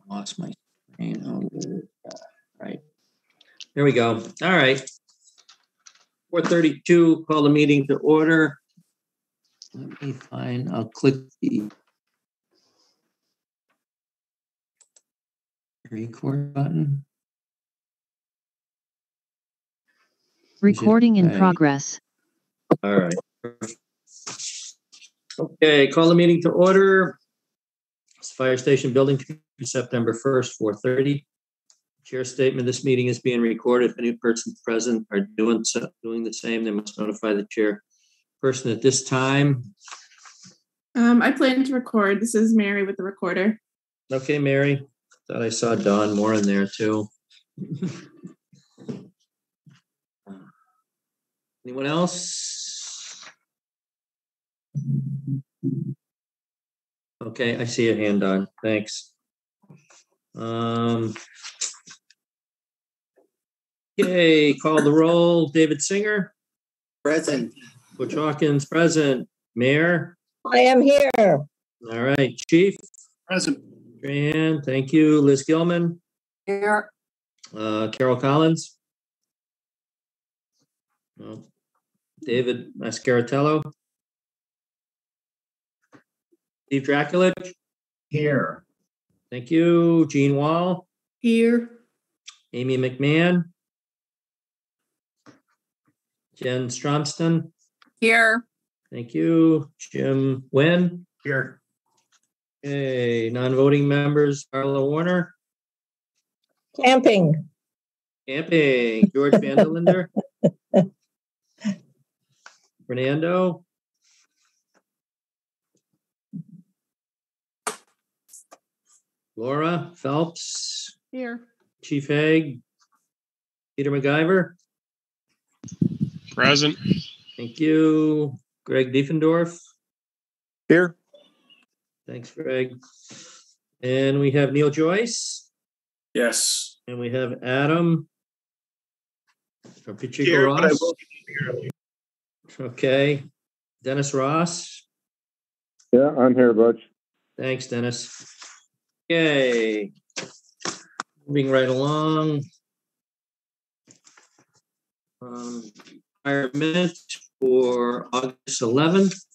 Lost my screen. Oh, right. There we go. All right. 4:32, call the meeting to order. Let me find, I'll click the record button. Recording in progress. All right. Okay, call the meeting to order. It's Fire Station Building Committee, September 1st, 4:30. Chair statement, this meeting is being recorded. If any persons present are doing the same, they must notify the chair person at this time. I plan to record. This is Mary with the recorder. Okay, Mary. Thought I saw Dawn Moore in there too. Anyone else? Okay, I see a hand on. Thanks. Okay, call the roll. David Singer. Present. Butch Hawkins, present. Mayor. I am here. All right, Chief. Present. Tran, thank you. Liz Gilman. Here. Carol Collins. No. David Mascaratello. Steve Draculich. Here. Thank you. Jean Wall. Here. Amy McMahon. Jen Stromston. Here. Thank you. Jim Nguyen. Here. Okay, non-voting members, Carla Warner. Camping. Camping, George Vanderlinder. Fernando. Laura Phelps. Here. Chief Haig. Peter MacGyver. Present. Thank you. Greg Diefendorf. Here. Thanks, Greg. And we have Neil Joyce. Yes. And we have Adam. Or Pacheco Here, but I Ross. will be here. Okay. Dennis Ross. Yeah, I'm here, Butch. Thanks, Dennis. Okay. Moving right along. Prior minutes for August 11th.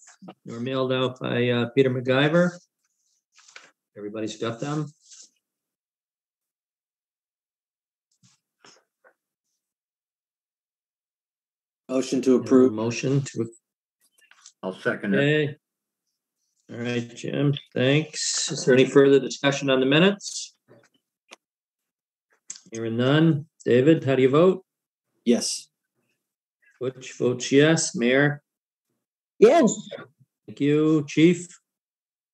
They were mailed out by Peter MacGyver. Everybody's got them. Motion to approve. Motion to. I'll second it. Okay. All right, Jim, thanks. Is there any further discussion on the minutes? Hearing none. David, how do you vote? Yes. Butch votes yes. Mayor? Yes. Thank you. Chief?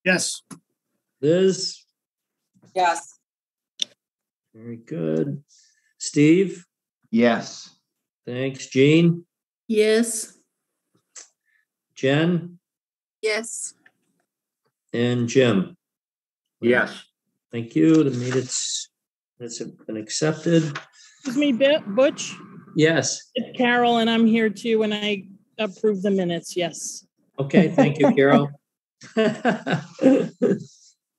Yes. Liz? Yes. Very good. Steve? Yes. Thanks. Jean? Yes. Jen? Yes. And Jim? Yes. Thank you. The minutes have been accepted. Excuse me, Butch. Yes. It's Carol, and I'm here too, and I approve the minutes. Yes. Okay, thank you, Carol.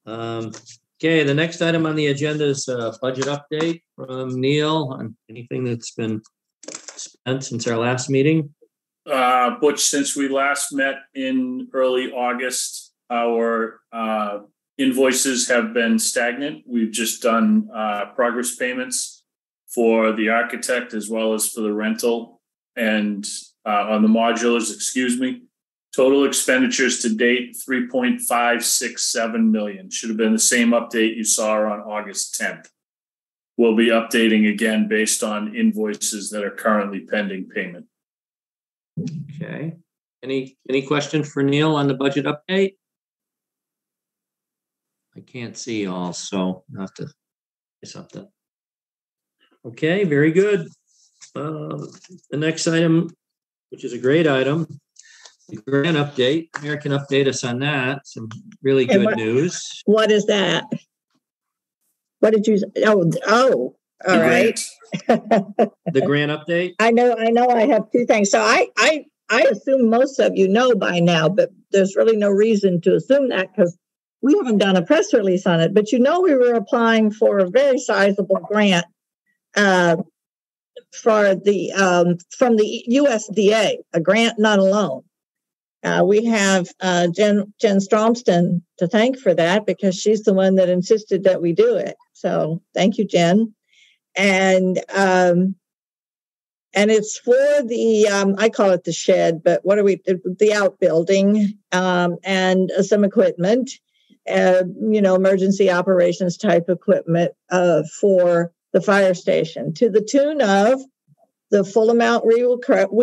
Okay, the next item on the agenda is a budget update from Neil on anything that's been spent since our last meeting. Butch, since we last met in early August, our invoices have been stagnant. We've just done progress payments for the architect as well as for the rental and on the modulars, excuse me. Total expenditures to date, $3.567 million. Should have been the same update you saw on August 10th. We'll be updating again based on invoices that are currently pending payment. Okay. Any question for Neil on the budget update? I can't see all, so I'll have to say something. Okay, very good. The next item, which is a great item, the grant update. Mayor can update us on that. Some really good news. What is that? What did you say? Oh, All right. The grant update? I know I have two things. So I assume most of you know by now, but there's really no reason to assume that because we haven't done a press release on it. But we were applying for a very sizable grant for the from the USDA, a grant, not a loan. We have Jen Stromston to thank for that because she's the one that insisted that we do it. So thank you, Jen. And it's for the I call it the shed, but the outbuilding and some equipment, emergency operations type equipment for the fire station to the tune of the full amount we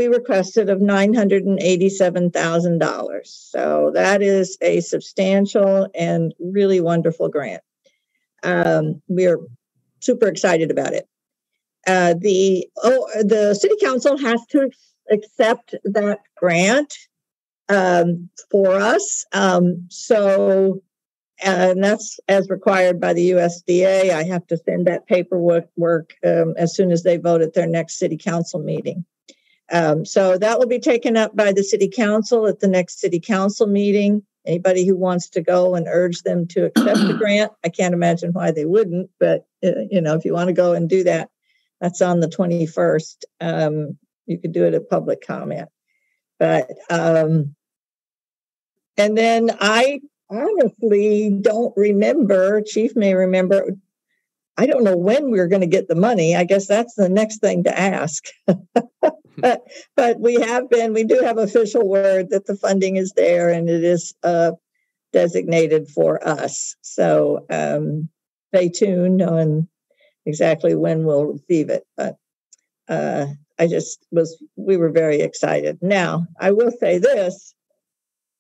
requested of $987,000. So that is a substantial and really wonderful grant. We are super excited about it. The city council has to accept that grant for us. And that's as required by the USDA. I have to send that paperwork as soon as they vote at their next city council meeting. So that will be taken up by the city council at the next city council meeting. Anybody who wants to go and urge them to accept the grant, I can't imagine why they wouldn't, but if you want to go and do that, that's on the 21st. You could do it at public comment. But, and then I honestly don't remember, Chief may remember, I don't know when we're going to get the money. I guess that's the next thing to ask. But we do have official word that the funding is there and it is designated for us. So stay tuned on exactly when we'll receive it. But we were very excited. Now, I will say this,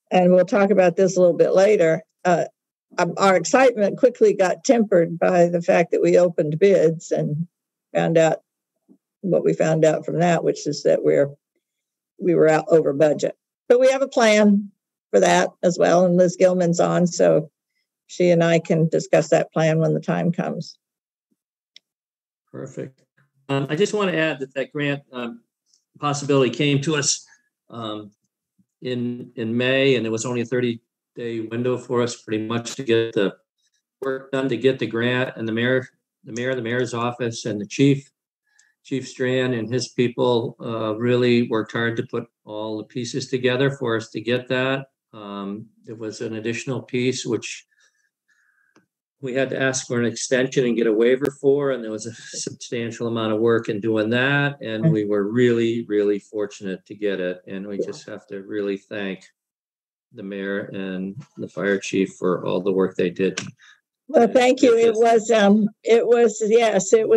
and we'll talk about this a little bit later. Our excitement quickly got tempered by the fact that we opened bids and found out what we found out from that, which is that we were out over budget. But we have a plan for that as well, and Liz Gilman's on, so she and I can discuss that plan when the time comes. Perfect. I just want to add that grant possibility came to us in May, and it was only a 30-day window for us pretty much to get the work done, to get the grant. And the mayor's office, and the Chief Strand and his people really worked hard to put all the pieces together for us to get that. There was an additional piece which we had to ask for an extension and get a waiver for, and there was a substantial amount of work in doing that. And we were really, really fortunate to get it. And we just have to really thank the mayor and the fire chief for all the work they did. Well, thank you. It was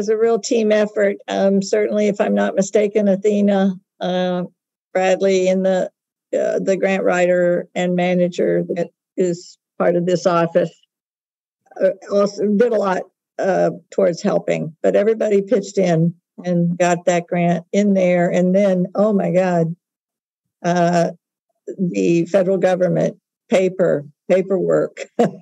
a real team effort. Certainly, if I'm not mistaken, Athena Bradley and the grant writer and manager that is part of this office also did a lot towards helping, but everybody pitched in and got that grant in there. And then, oh my God, the federal government paperwork. Towards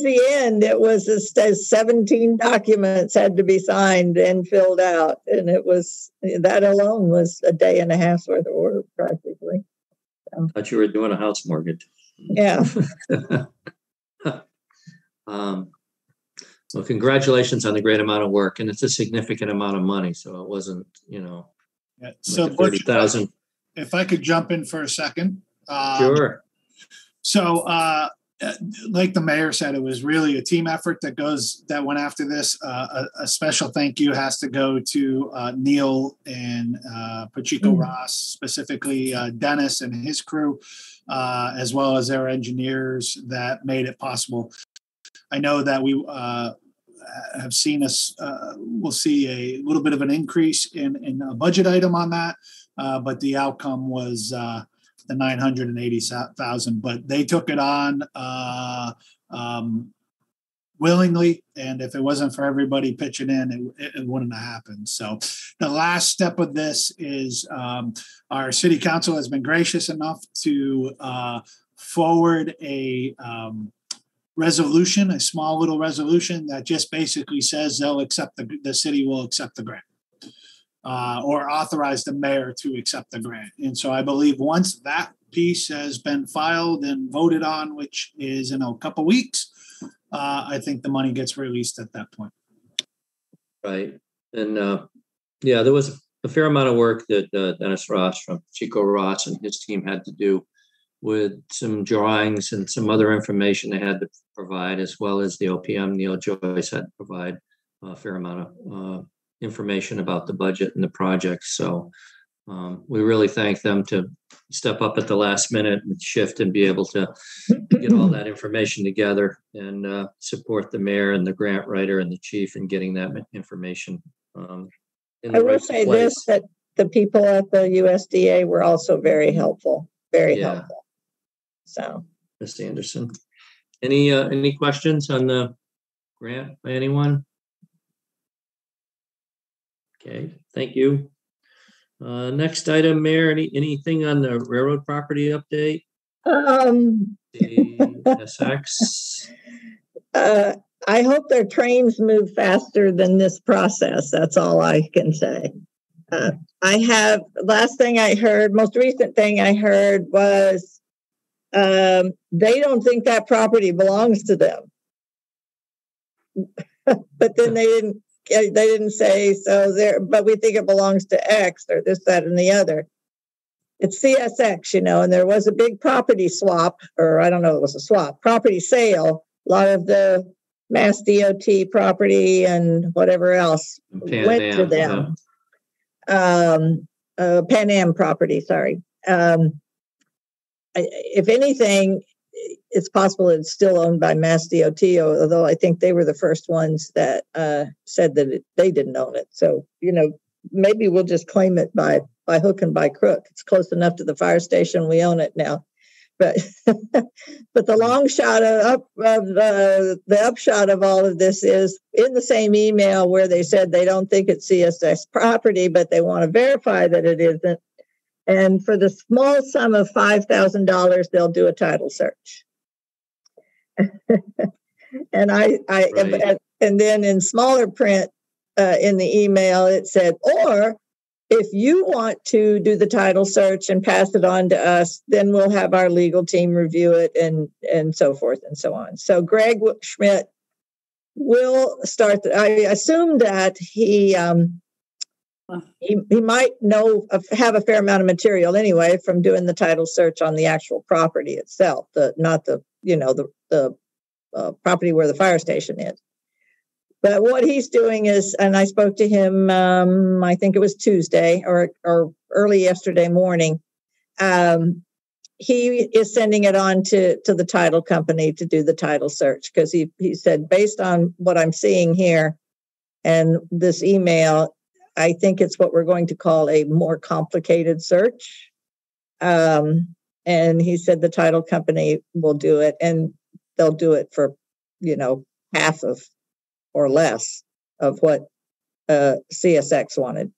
the end, it was 17 documents had to be signed and filled out. And that alone was a day and a half's worth of work practically. I thought you were doing a house mortgage. Yeah. Well, congratulations on the great amount of work, and it's a significant amount of money. So it wasn't, Yeah. So like 30,000. If I could jump in for a second. Sure. So, like the mayor said, it was really a team effort that went after this. A special thank you has to go to Neil and Pachico Ross, specifically Dennis and his crew, as well as their engineers that made it possible. I know that we have seen we'll see a little bit of an increase in a budget item on that, but the outcome was the $980,000. But they took it on willingly, and if it wasn't for everybody pitching in, it wouldn't have happened. So the last step of this is our city council has been gracious enough to forward a resolution, a small little resolution that just basically says the city will accept the grant. Or authorize the mayor to accept the grant. And so I believe once that piece has been filed and voted on, which is in a couple weeks, I think the money gets released at that point. Right. And there was a fair amount of work that Dennis Ross from Chico Ross and his team had to do with some drawings and some other information they had to provide, as well as the OPM, Neil Joyce, had to provide a fair amount of information about the budget and the project. So we really thank them to step up at the last minute and shift and be able to get all that information together and support the mayor and the grant writer and the chief in getting that information in the I will right say place. this, that the people at the USDA were also very helpful, helpful. So, Ms. Anderson, any questions on the grant by anyone? Okay, thank you. Next item, Mayor, anything on the railroad property update? The SX? I hope their trains move faster than this process. That's all I can say. Most recent thing I heard was they don't think that property belongs to them. But then they didn't say so there, but we think it belongs to X or this, that, and the other. It's CSX, and there was a big property swap, or I don't know, it was a swap, property sale. A lot of the Mass DOT property and whatever else went to them. Pan Am property, sorry. If anything, it's possible it's still owned by Mass DOT, although I think they were the first ones that said that they didn't own it. So, maybe we'll just claim it by hook and by crook. It's close enough to the fire station. We own it now. But but the long shot the upshot of all of this is in the same email where they said they don't think it's CSX property, but they want to verify that it isn't. And for the small sum of $5,000, they'll do a title search. And and then in smaller print in the email, it said, or if you want to do the title search and pass it on to us, then we'll have our legal team review it and so forth and so on. So Greg Schmidt will start. I assume that he might have a fair amount of material anyway from doing the title search on the actual property itself, not the property where the fire station is. But what he's doing is, and I spoke to him, I think it was Tuesday or early yesterday morning. He is sending it on to the title company to do the title search because he said, based on what I'm seeing here and this email, I think it's what we're going to call a more complicated search. And he said the title company will do it, and they'll do it for, half of or less of what CSX wanted.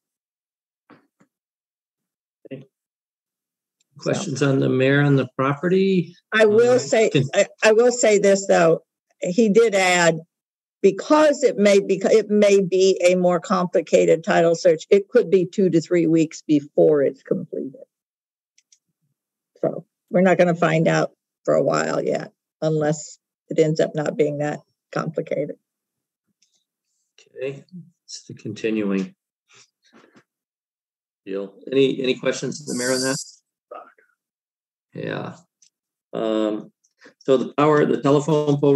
Questions on the mayor and the property? I will say this though. He did add, because it may be a more complicated title search, it could be 2 to 3 weeks before it's completed. So we're not going to find out for a while yet, unless it ends up not being that complicated. Okay, it's the continuing deal. Any questions to the mayor on that? Yeah. So the telephone pole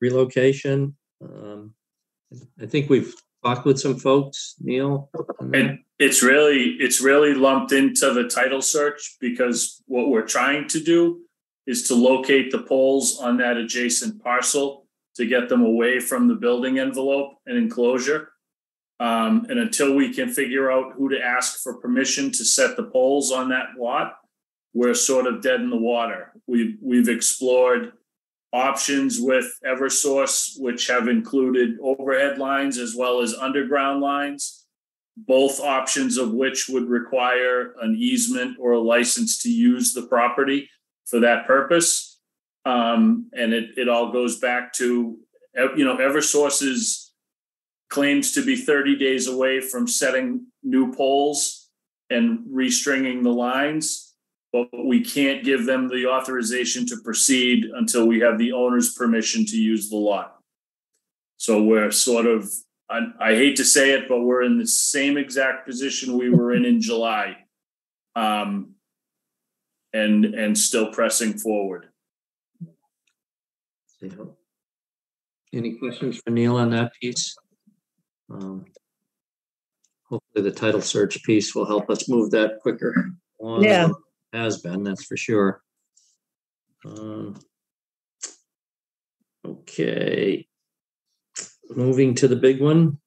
relocation. I think we've talked with some folks, Neil. And it's really lumped into the title search, because what we're trying to do is to locate the poles on that adjacent parcel to get them away from the building envelope and enclosure. And until we can figure out who to ask for permission to set the poles on that lot, we're sort of dead in the water. We've explored options with Eversource, which have included overhead lines as well as underground lines, both options of which would require an easement or a license to use the property for that purpose. And it all goes back to, Eversource's claims to be 30 days away from setting new poles and restringing the lines, but we can't give them the authorization to proceed until we have the owner's permission to use the lot. So we're sort of, I hate to say it, but we're in the same exact position we were in July, and still pressing forward. Any questions for Neil on that piece? Hopefully the title search piece will help us move that quicker on Yeah. than it has been, that's for sure. Okay. Moving to the big one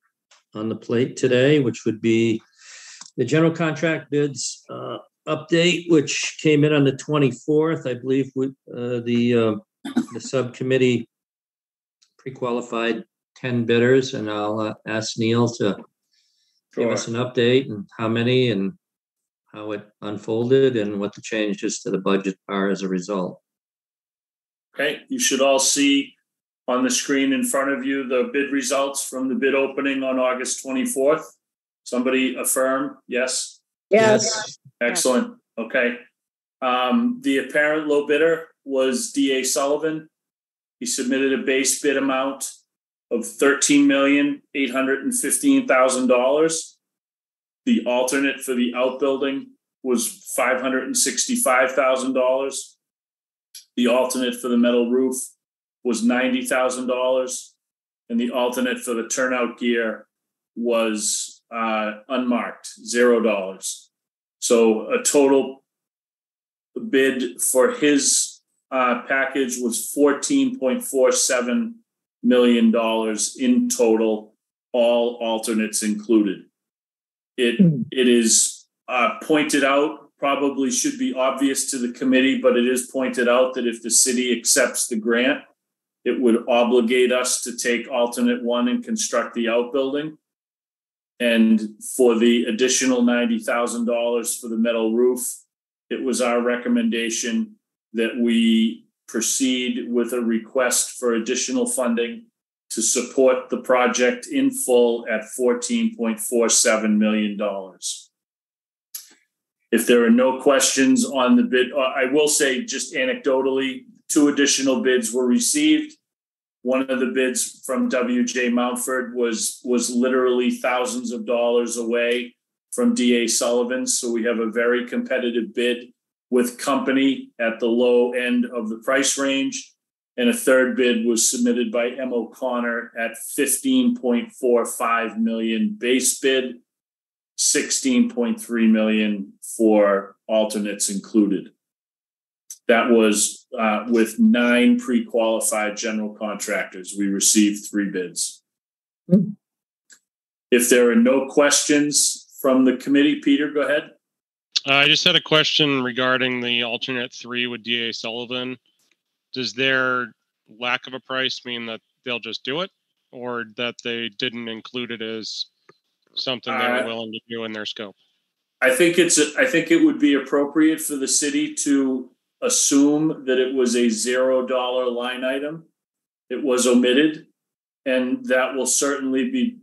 on the plate today, which would be the general contract bids update, which came in on the 24th. I believe with the subcommittee pre-qualified 10 bidders, and I'll ask Neil to give us an update and how many and how it unfolded and what the changes to the budget are as a result. Okay, you should all see on the screen in front of you the bid results from the bid opening on August 24th. Somebody affirm, yes? Yes. Excellent, okay. The apparent low bidder was D.A. Sullivan. He submitted a base bid amount of $13,815,000. The alternate for the outbuilding was $565,000. The alternate for the metal roof was $90,000, and the alternate for the turnout gear was unmarked, $0. So a total bid for his package was $14.47 million in total, all alternates included. It is pointed out, probably should be obvious to the committee, but it is pointed out that if the city accepts the grant, it would obligate us to take alternate one and construct the outbuilding. And for the additional $90,000 for the metal roof, it was our recommendation that we proceed with a request for additional funding to support the project in full at $14.47 million. If there are no questions on the bid, I will say just anecdotally, 2 additional bids were received. One of the bids from W.J. Mountford was literally thousands of dollars away from D.A. Sullivan. So we have a very competitive bid with company at the low end of the price range. And a third bid was submitted by M. O'Connor at $15.45 million base bid, $16.3 million for alternates included. That was with 9 pre-qualified general contractors. We received 3 bids. If there are no questions from the committee, Peter, go ahead. I just had a question regarding the alternate 3 with D.A. Sullivan. Does their lack of a price mean that they'll just do it, or that they didn't include it as something they were willing to do in their scope? I think it would be appropriate for the city to assume that it was a $0 line item. It was omitted, and that will certainly be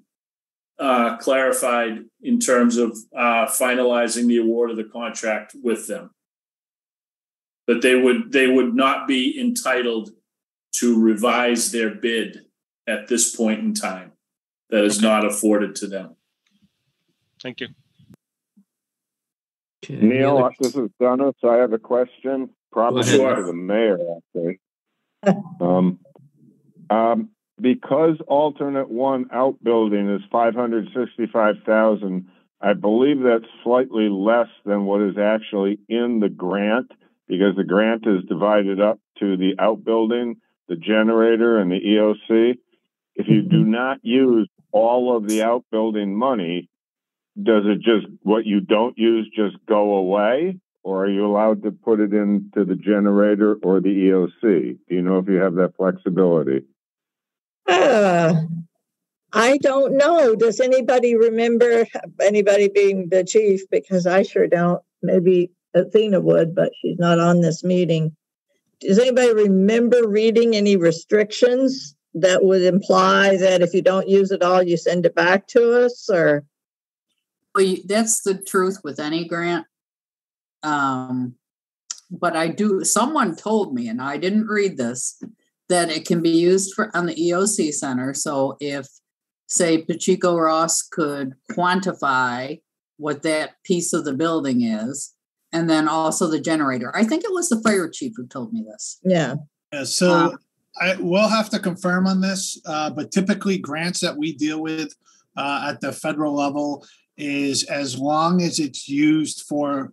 clarified in terms of finalizing the award of the contract with them. But they would not be entitled to revise their bid at this point in time. That is not afforded to them. Thank you. Okay. Neil, this is Dennis. I have a question, probably to the mayor, actually. Because alternate 1 outbuilding is $565,000, I believe that's slightly less than what is actually in the grant, because the grant is divided up to the outbuilding, the generator, and the EOC. If you do not use all of the outbuilding money, does it just, what you don't use, just go away? Or are you allowed to put it into the generator or the EOC? Do you know if you have that flexibility? I don't know. Does anybody remember, anybody being the chief? Because I sure don't. Maybe Athena would, but she's not on this meeting. does anybody remember reading any restrictions that would imply that if you don't use it all, you send it back to us, or? Well, that's the truth with any grant. But someone told me, and I didn't read this, that it can be used on the EOC Center. So if, say, Pacheco Ross could quantify what that piece of the building is, and then also the generator. I think it was the fire chief who told me this. Yeah. So I will have to confirm on this, but typically grants that we deal with at the federal level is as long as it's used for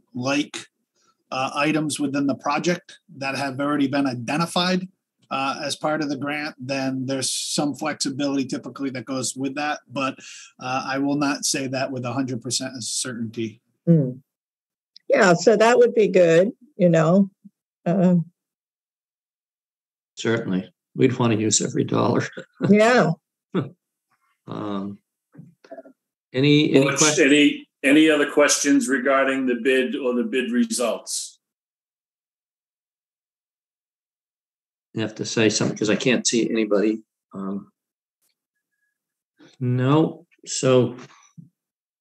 items within the project that have already been identified as part of the grant, then there's some flexibility typically that goes with that. But I will not say that with 100% certainty. Mm. Yeah, so that would be good, Certainly. We'd want to use every dollar. Yeah. Any questions? Any other questions regarding the bid or the bid results? You have to say something because I can't see anybody. No. So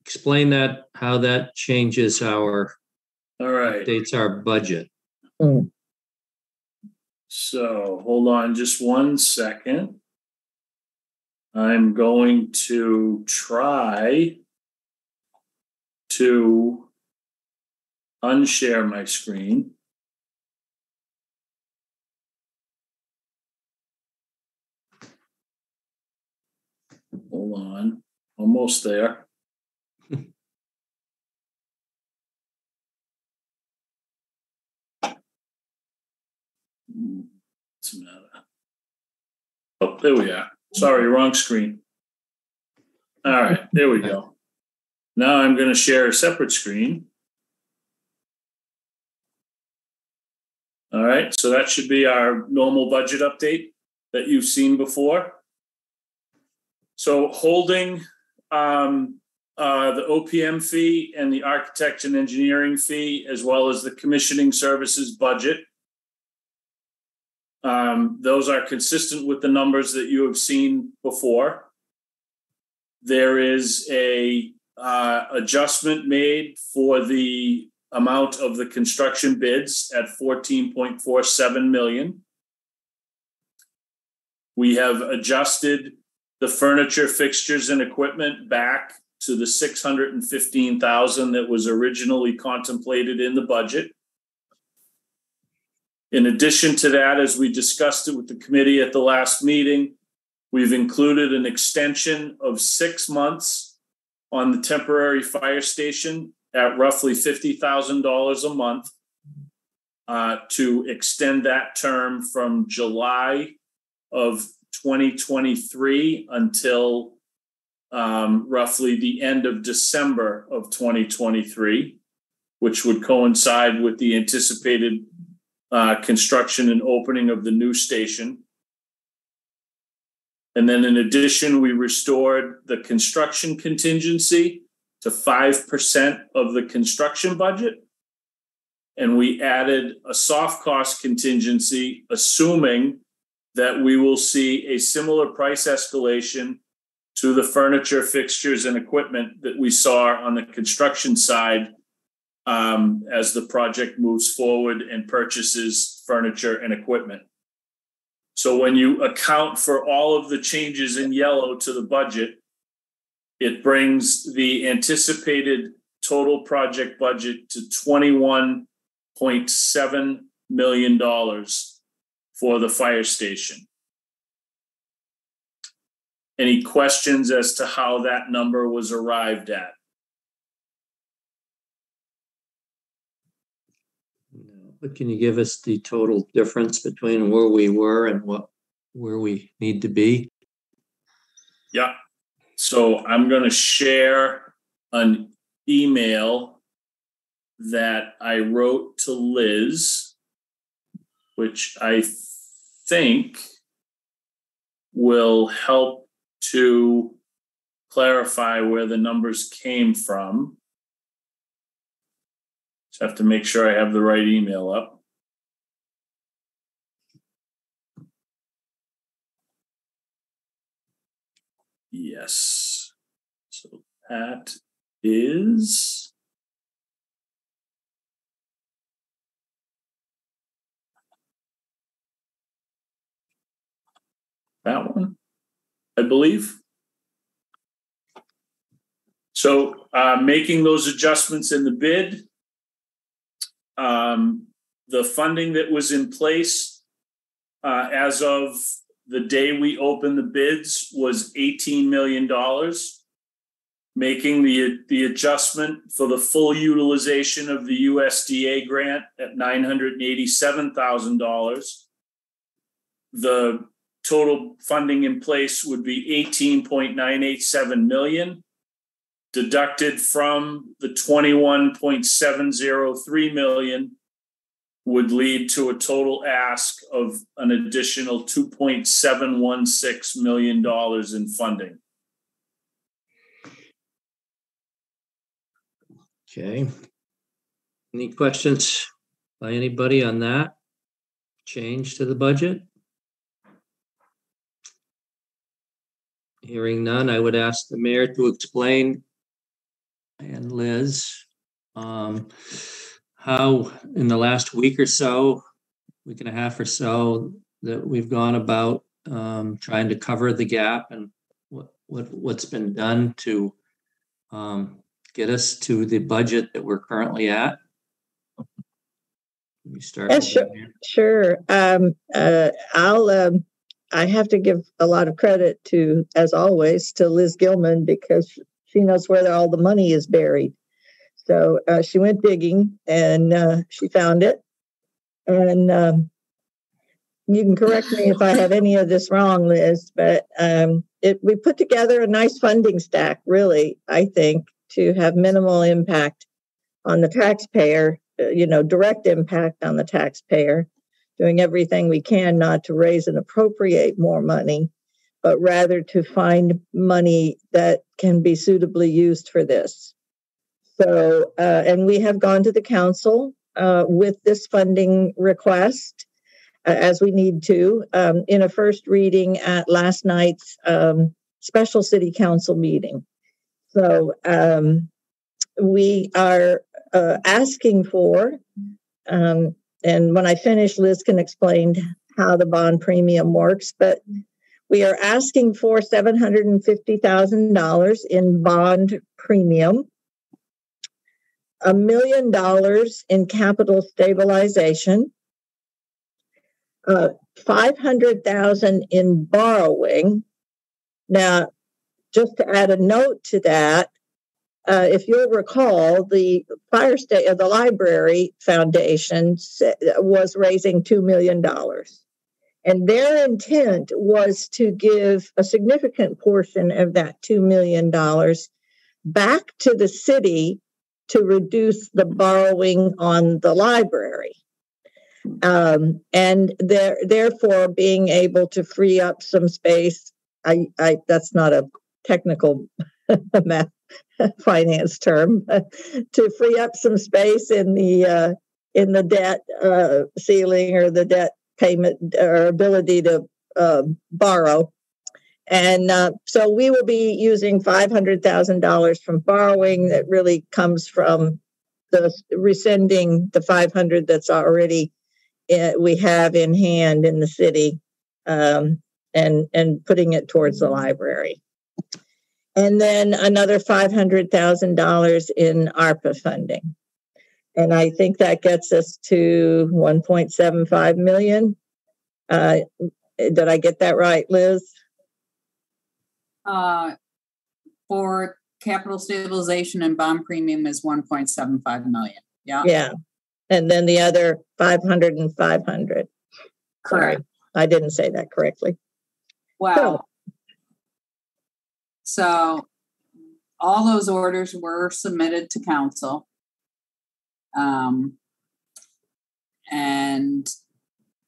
explain that, how that changes all right. Updates our budget. Mm. So hold on just 1 second. I'm going to try to unshare my screen. Hold on, almost there. What's the matter? Oh, there we are. Sorry, wrong screen. All right, there we go. Now I'm going to share a separate screen. All right, so that should be our normal budget update that you've seen before. So holding the OPM fee and the architect and engineering fee, as well as the commissioning services budget. Those are consistent with the numbers that you have seen before. There is a adjustment made for the amount of the construction bids at $14.47 million. We have adjusted the furniture, fixtures, and equipment back to the $615,000 that was originally contemplated in the budget. In addition to that, as we discussed it with the committee at the last meeting, we've included an extension of 6 months on the temporary fire station at roughly $50,000 a month to extend that term from July of 2023 until roughly the end of December of 2023, which would coincide with the anticipated construction and opening of the new station. And then in addition, we restored the construction contingency to 5% of the construction budget. And we added a soft cost contingency, assuming that we will see a similar price escalation to the furniture, fixtures, and equipment that we saw on the construction side as the project moves forward and purchases furniture and equipment. So when you account for all of the changes in yellow to the budget, it brings the anticipated total project budget to $21.7 million for the fire station. Any questions as to how that number was arrived at? But can you give us the total difference between where we were and where we need to be? Yeah. So I'm going to share an email that I wrote to Liz, which I think will help to clarify where the numbers came from. Just have to make sure I have the right email up. Yes. So that is that one, I believe. So making those adjustments in the bid, the funding that was in place as of the day we opened the bids was $18 million, making the adjustment for the full utilization of the USDA grant at $987,000. The total funding in place would be $18.987 million, deducted from the $21.703 million would lead to a total ask of an additional $2.716 million in funding. Okay. Any questions by anybody on that change to the budget? Hearing none, I would ask the mayor to explain, and Liz, how in the last week or so, week and a half or so, that we've gone about trying to cover the gap, and what's been done to get us to the budget that we're currently at. Let me start. Sure. I have to give a lot of credit to, as always, to Liz Gilman, because she knows where all the money is buried. So she went digging and she found it. And you can correct me if I have any of this wrong, Liz, but we put together a nice funding stack, really, I think, to have minimal impact on the taxpayer, direct impact on the taxpayer, doing everything we can not to raise and appropriate more money, but rather to find money that can be suitably used for this. So, and we have gone to the council with this funding request as we need to in a first reading at last night's special city council meeting. So we are asking for, and when I finish, Liz can explain how the bond premium works, but we are asking for $750,000 in bond premium, $1 million in capital stabilization, $500,000 in borrowing. Now, just to add a note to that, if you'll recall, the the Library Foundation was raising $2 million. And their intent was to give a significant portion of that $2 million back to the city to reduce the borrowing on the library. And therefore being able to free up some space. That's not a technical math finance term, to free up some space in the debt ceiling or the debt payment or ability to borrow. And so we will be using $500,000 from borrowing that really comes from the rescinding the $500 that's already we have in hand in the city, and putting it towards the library. And then another $500,000 in ARPA funding. And I think that gets us to $1.75 million. Did I get that right, Liz? For capital stabilization and bond premium is $1.75 million. Yeah. Yeah. And then the other 500 and 500. Correct. Sorry, I didn't say that correctly. Wow. So all those orders were submitted to council. And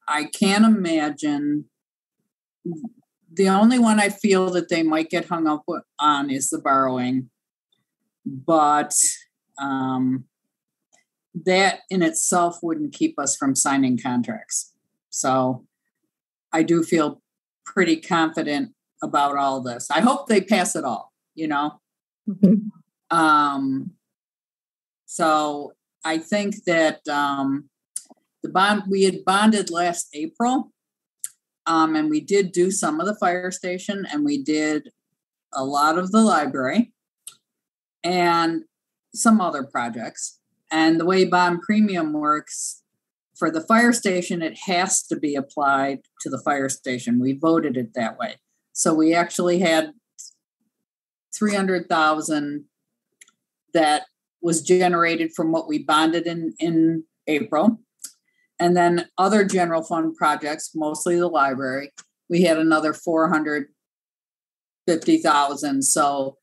I can't imagine, the only one I feel that they might get hung up on is the borrowing. But that in itself wouldn't keep us from signing contracts. So I do feel pretty confident about all this. I hope they pass it all, you know? So I think that we had bonded last April, and we did do some of the fire station, and we did a lot of the library and some other projects. And the way bond premium works for the fire station, it has to be applied to the fire station. We voted it that way. So we actually had 300,000 that was generated from what we bonded in April. And then other general fund projects, mostly the library, we had another 450,000. So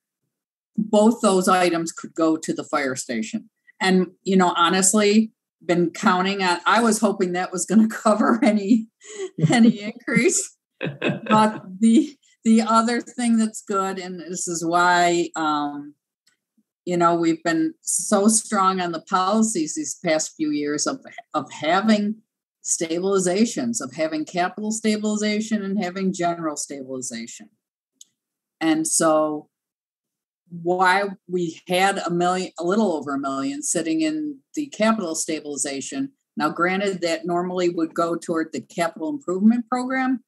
both those items could go to the fire station. And, you know, honestly, been counting on, I was hoping that was going to cover any increase. But the other thing that's good, and this is why, you know, we've been so strong on the policies these past few years of having stabilizations, of having capital stabilization and having general stabilization. And so why we had a little over $1 million sitting in the capital stabilization. Now, granted, that normally would go toward the capital improvement program,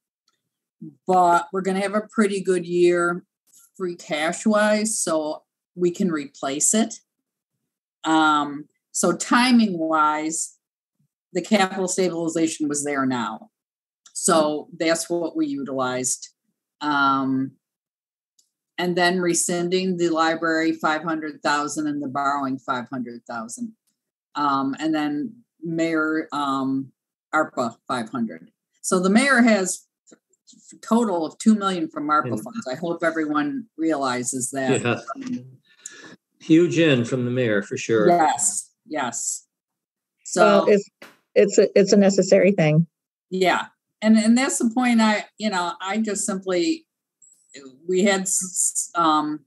but we're going to have a pretty good year free cash wise, so we can replace it. So timing wise, the capital stabilization was there now. So that's what we utilized. And then rescinding the library 500,000 and the borrowing 500,000. And then mayor ARPA 500. So the mayor has a total of 2 million from ARPA funds. I hope everyone realizes that. Yeah. Huge in from the mayor for sure. Yes, yes. So it's a necessary thing. Yeah, and that's the point. I just simply, we had some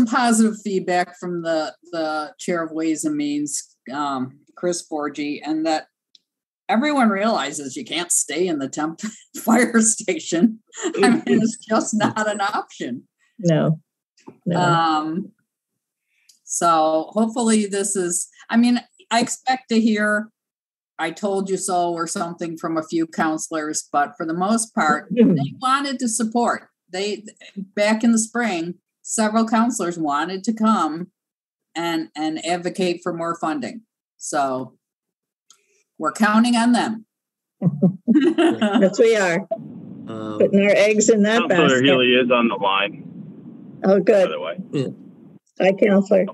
positive feedback from the chair of Ways and Means, Chris Forgy, and that everyone realizes you can't stay in the temp fire station. I mean, it's just not an option. No. So hopefully this is, I mean, I expect to hear "I told you so" or something from a few counselors, but for the most part, they wanted to support. Back in the spring, several counselors wanted to come and advocate for more funding. So we're counting on them. Yes, we are. Putting our eggs in that basket. Counselor Healy is on the line. Oh, good. By the way. Yeah. Hi, Counselor.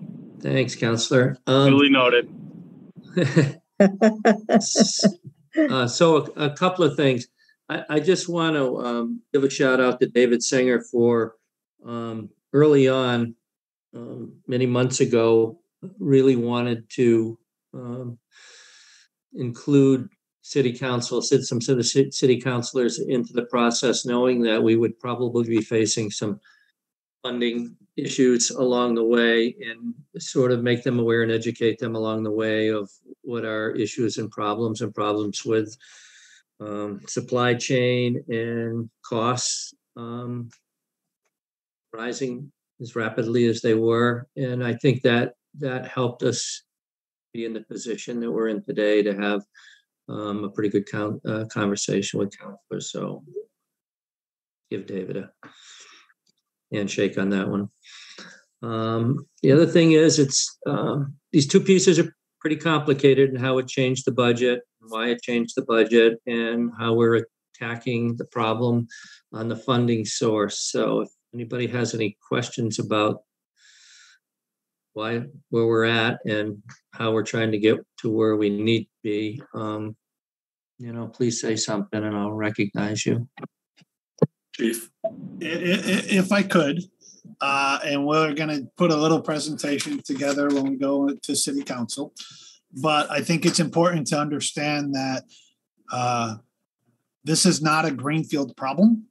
Thanks, Counselor. Duly noted. So a couple of things. I just want to give a shout out to David Singer for early on, many months ago, really wanted to include city council, some city councilors into the process, knowing that we would probably be facing some funding issues along the way, and sort of make them aware and educate them along the way of what our issues and problems with supply chain and costs rising as rapidly as they were. And I think that helped us be in the position that we're in today to have a pretty good conversation with counselors. So give David a handshake on that one. The other thing is, it's these two pieces are pretty complicated, and how it changed the budget, and why it changed the budget, and how we're attacking the problem on the funding source. So if anybody has any questions about where we're at and how we're trying to get to where we need to be, please say something and I'll recognize you. Chief. If I could, and we're going to put a little presentation together when we go to City Council, but I think it's important to understand that this is not a greenfield problem.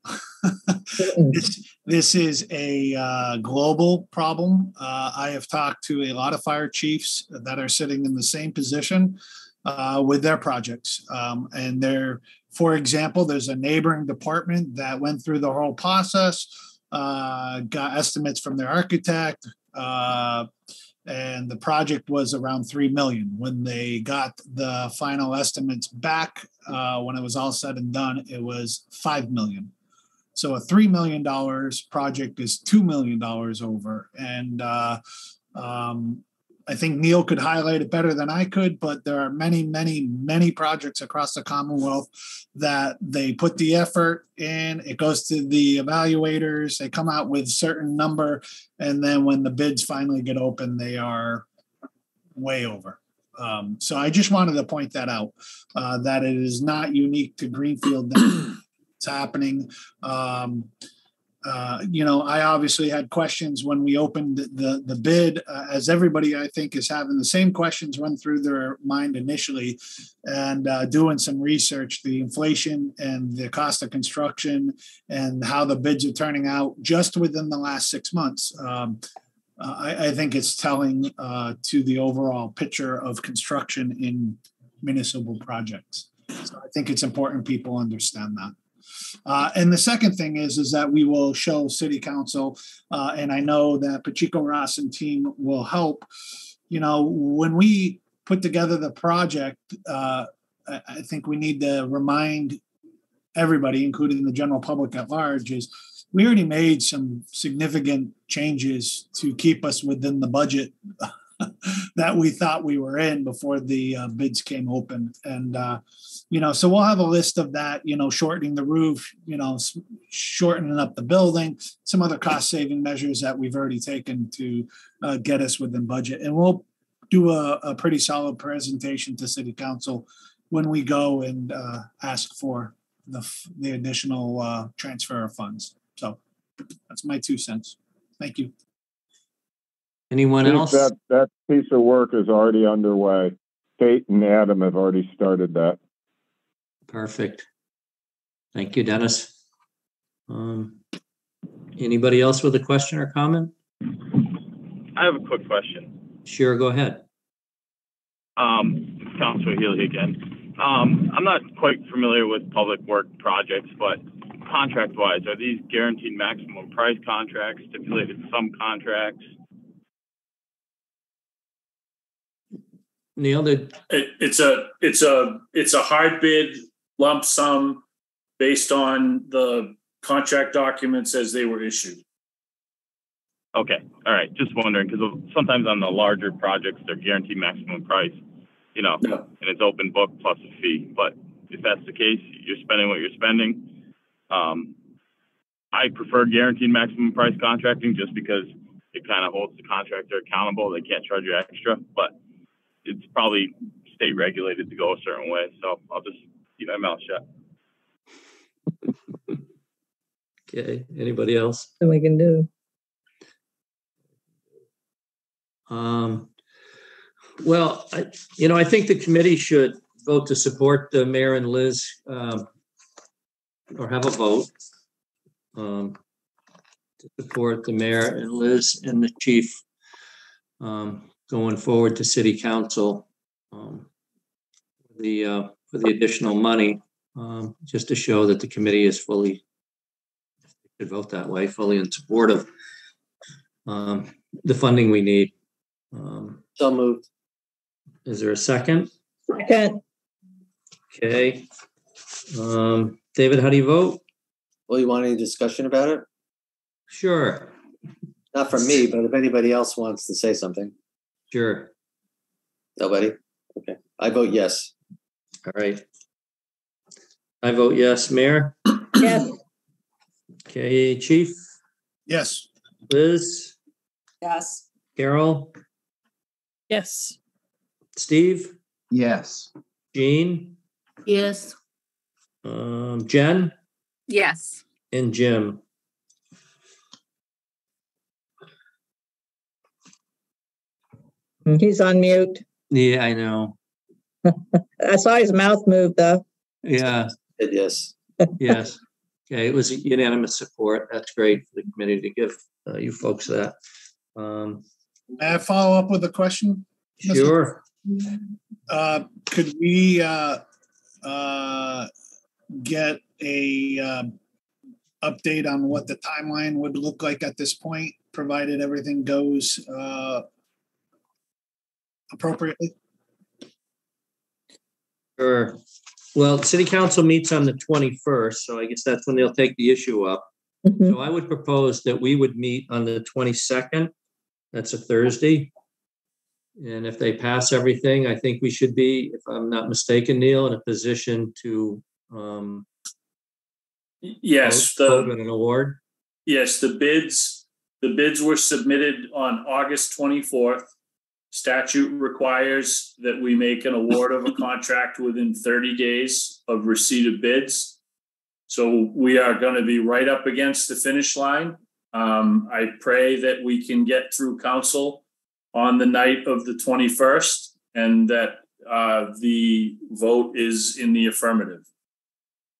This is a global problem. I have talked to a lot of fire chiefs that are sitting in the same position with their projects, and they're For example, there's a neighboring department that went through the whole process, got estimates from their architect, and the project was around 3 million. When they got the final estimates back, when it was all said and done, it was 5 million. So a $3 million project is $2 million over. And I think Neil could highlight it better than I could, but there are many, many, many projects across the Commonwealth that they put the effort in. It goes to the evaluators. They come out with a certain number. And then when the bids finally get open, they are way over. So I just wanted to point that out, that it is not unique to Greenfield. It's happening. I obviously had questions when we opened the bid, as everybody I think is having the same questions run through their mind initially, and doing some research, the inflation and the cost of construction and how the bids are turning out just within the last 6 months. I think it's telling to the overall picture of construction in municipal projects. So I think it's important people understand that. And the second thing is that we will show City Council, and I know that Pacheco Ross and team will help. When we put together the project, I think we need to remind everybody, including the general public at large, is we already made some significant changes to keep us within the budget that we thought we were in before the bids came open. And, so we'll have a list of that, shortening the roof, shortening up the building, some other cost saving measures that we've already taken to get us within budget. And we'll do a pretty solid presentation to City Council when we go and ask for the additional transfer of funds. So that's my 2 cents. Thank you. Anyone else? That piece of work is already underway. Kate and Adam have already started that. Perfect. Thank you, Dennis. Anybody else with a question or comment? I have a quick question. Sure, go ahead. Councilor Healy again. I'm not quite familiar with public work projects, but contract-wise, are these guaranteed maximum price contracts, stipulated sum contracts? Neil, it's a hard bid lump sum based on the contract documents as they were issued. Okay, all right. Just wondering, because sometimes on the larger projects, they're guaranteed maximum price, No. and it's open book plus a fee. But if that's the case, you're spending what you're spending. I prefer guaranteed maximum price contracting just because it kind of holds the contractor accountable. They can't charge you extra, but it's probably state regulated to go a certain way. So I'll just keep my mouth shut. Okay, anybody else? Then we can do. Well, I think the committee should vote to support the mayor and Liz, or have a vote to support the mayor and Liz and the chief going forward to City Council for the additional money, just to show that the committee is fully, should vote that way, fully in support of the funding we need. So moved. Is there a second? Second. Okay. David, how do you vote? Well, you want any discussion about it? Sure. Not from me, but if anybody else wants to say something. Sure. Nobody? Okay. I vote yes. All right. I vote yes. Mayor? Yes. Okay. Chief? Yes. Liz? Yes. Carol? Yes. Steve? Yes. Jean? Yes. Jen? Yes. And Jim? He's on mute. Yeah, I know. I saw his mouth move though. Yeah. Yes. Yes. Okay. It was unanimous support. That's great for the committee to give you folks that. May I follow up with a question? Sure. Could we get a update on what the timeline would look like at this point, provided everything goes appropriately? Sure. Well, city council meets on the 21st, so I guess that's when they'll take the issue up. Mhm. So I would propose that we would meet on the 22nd. That's a Thursday. And if they pass everything, I think we should be, if I'm not mistaken, Neil, in a position to Yes, vote on an award. yes, the bids were submitted on August 24th. Statute requires that we make an award of a contract within 30 days of receipt of bids. So we are going to be right up against the finish line. I pray that we can get through council on the night of the 21st and that the vote is in the affirmative.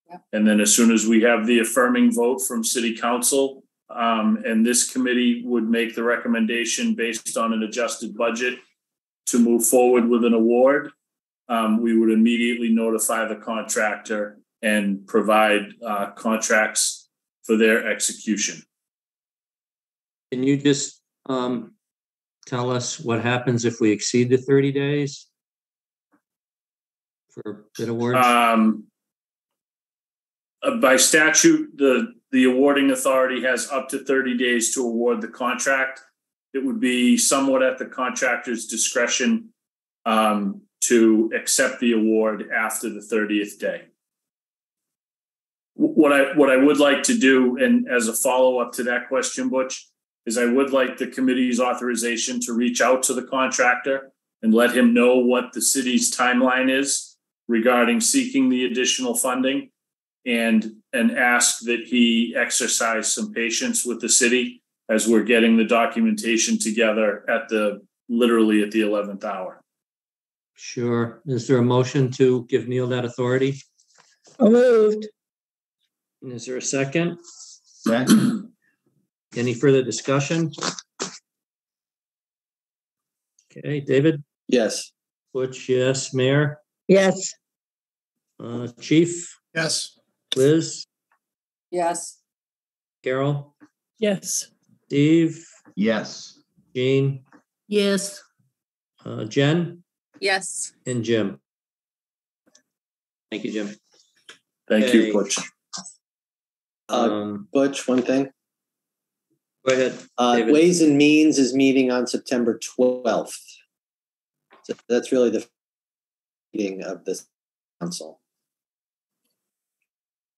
Yeah. And then as soon as we have the affirming vote from city council, and this committee would make the recommendation based on an adjusted budget to move forward with an award, we would immediately notify the contractor and provide contracts for their execution. Can you just tell us what happens if we exceed the 30 days for bid awards? By statute, the awarding authority has up to 30 days to award the contract. It would be somewhat at the contractor's discretion to accept the award after the 30th day. What I would like to do, and as a follow-up to that question, Butch, is I would like the committee's authorization to reach out to the contractor and let him know what the city's timeline is regarding seeking the additional funding, and ask that he exercise some patience with the city as we're getting the documentation together literally at the 11th hour. Sure. Is there a motion to give Neil that authority? Moved. And is there a second? Second. Any further discussion? Okay, David? Yes. Butch, yes. Mayor? Yes. Chief? Yes. Liz? Yes. Carol? Yes. Steve? Yes. Jean? Yes. Jen? Yes. And Jim? Thank you, Jim. Thank Okay. you, Butch. Butch, one thing. Go ahead, David. Ways and Means is meeting on September 12th. So that's really the meeting of this council.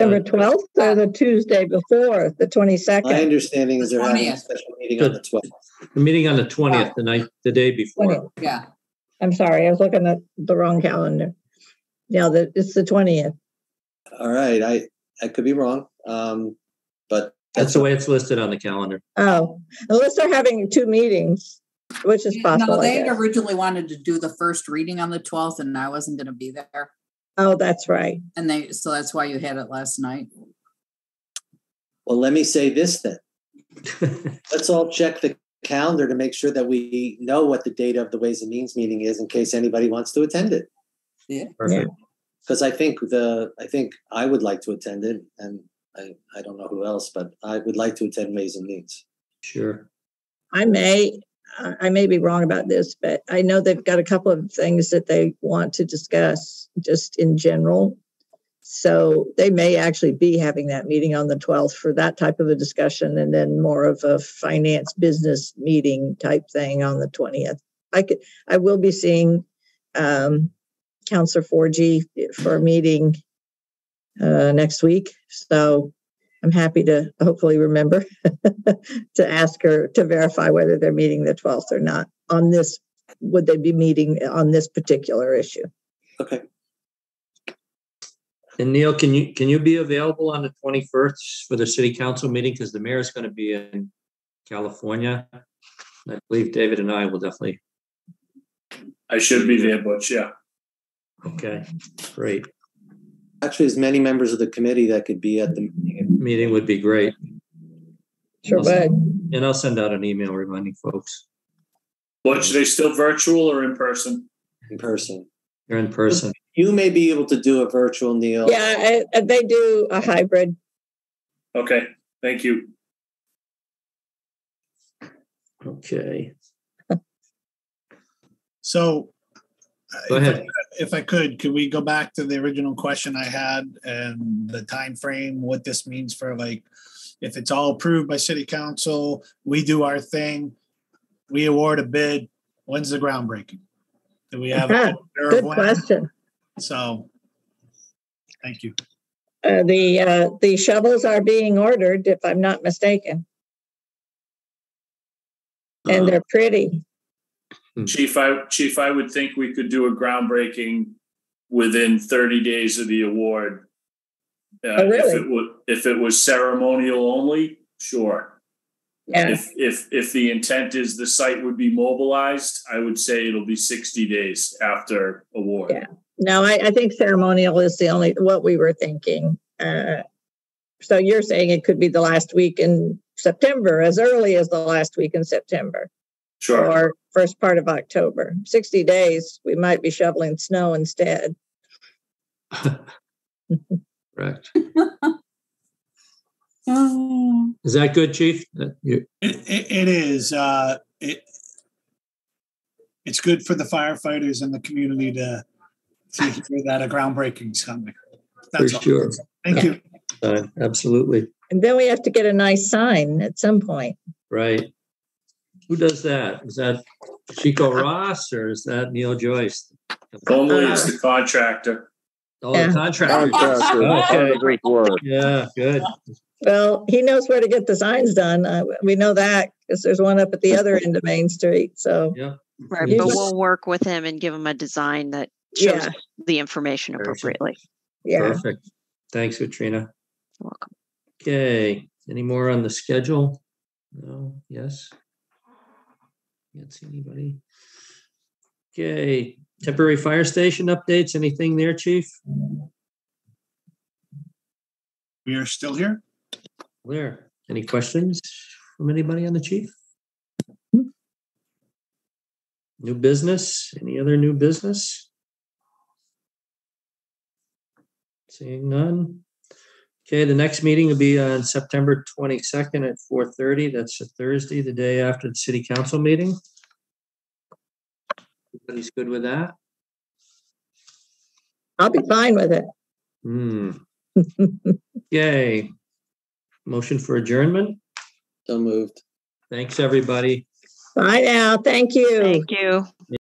September 12th or the Tuesday before, the 22nd? My understanding is The they're having a 20th. special meeting on the 12th. The meeting on the 20th, the day before. 20th. Yeah. I'm sorry, I was looking at the wrong calendar. Yeah, it's the 20th. All right, I could be wrong, but That's the way it's listed on the calendar. Oh, unless they're having two meetings, which is possible. No, I they had guess. originally wanted to do the first reading on the 12th, and I wasn't going to be there. Oh, that's right. And so that's why you had it last night. Well, let me say this then. Let's all check the calendar to make sure that we know what the date of the Ways and Means meeting is in case anybody wants to attend it. Yeah. Perfect. Because I think I would like to attend it, and I don't know who else, but I would like to attend Ways and Means. Sure. I may be wrong about this, but I know they've got a couple of things that they want to discuss just in general. So they may actually be having that meeting on the 12th for that type of a discussion, and then more of a finance business meeting type thing on the 20th. I will be seeing Councillor 4G for a meeting next week. So I'm happy to hopefully remember to ask her to verify whether they're meeting the 12th or not on this. Would they be meeting on this particular issue? Okay. And Neil, can you be available on the 21st for the city council meeting? Because the mayor is going to be in California. I believe David and I will definitely. I should be there, Butch, yeah. Okay, great. Actually, there's many members of the committee that could be at the meeting. Meeting would be great. Sure would. And I'll send out an email reminding folks. Butch, are they still virtual or in person? In person. You're in person. You may be able to do a virtual, Neil. Yeah, they do a hybrid. Okay, thank you. Okay. So Go ahead. if I could we go back to the original question I had and the time frame, what this means for, like, if it's all approved by city council, we do our thing, we award a bid, when's the groundbreaking? Do we have a Good question. So thank you. The shovels are being ordered, if I'm not mistaken. And they're pretty. Chief, I would think we could do a groundbreaking within 30 days of the award. Oh, really? If it was ceremonial only, sure. Yeah. If the intent is the site would be mobilized, I would say it'll be 60 days after award. Yeah. No, I think ceremonial is the only what we were thinking. So you're saying it could be the last week in September, as early as the last week in September. Sure. Or first part of October. 60 days, we might be shoveling snow instead. Correct. Is that good, Chief? It is. It's good for the firefighters and the community to hear that a groundbreaking's coming. That's for sure. Thank you. Absolutely. And then we have to get a nice sign at some point. Right. Who does that? Is that Chico Ross or is that Neil Joyce? Normally it's the contractor. Oh, the contractor. Okay. Great work. Yeah, good. Well, he knows where to get the signs done. We know that because there's one up at the other end of Main Street. So yeah. Right, but we'll work with him and give him a design that shows the information appropriately. Yeah. Perfect. Thanks, Katrina. You're welcome. Okay. Any more on the schedule? No. Yes. Can't see anybody. Okay. Temporary fire station updates. Anything there, Chief? We are still here. There. Any questions from anybody on the chief? New business? Any other new business? Seeing none. Okay, the next meeting will be on September 22nd at 4:30. That's a Thursday, the day after the city council meeting. Everybody's good with that? I'll be fine with it. Yay. Motion for adjournment? So moved. Thanks, everybody. Bye now. Thank you. Thank you.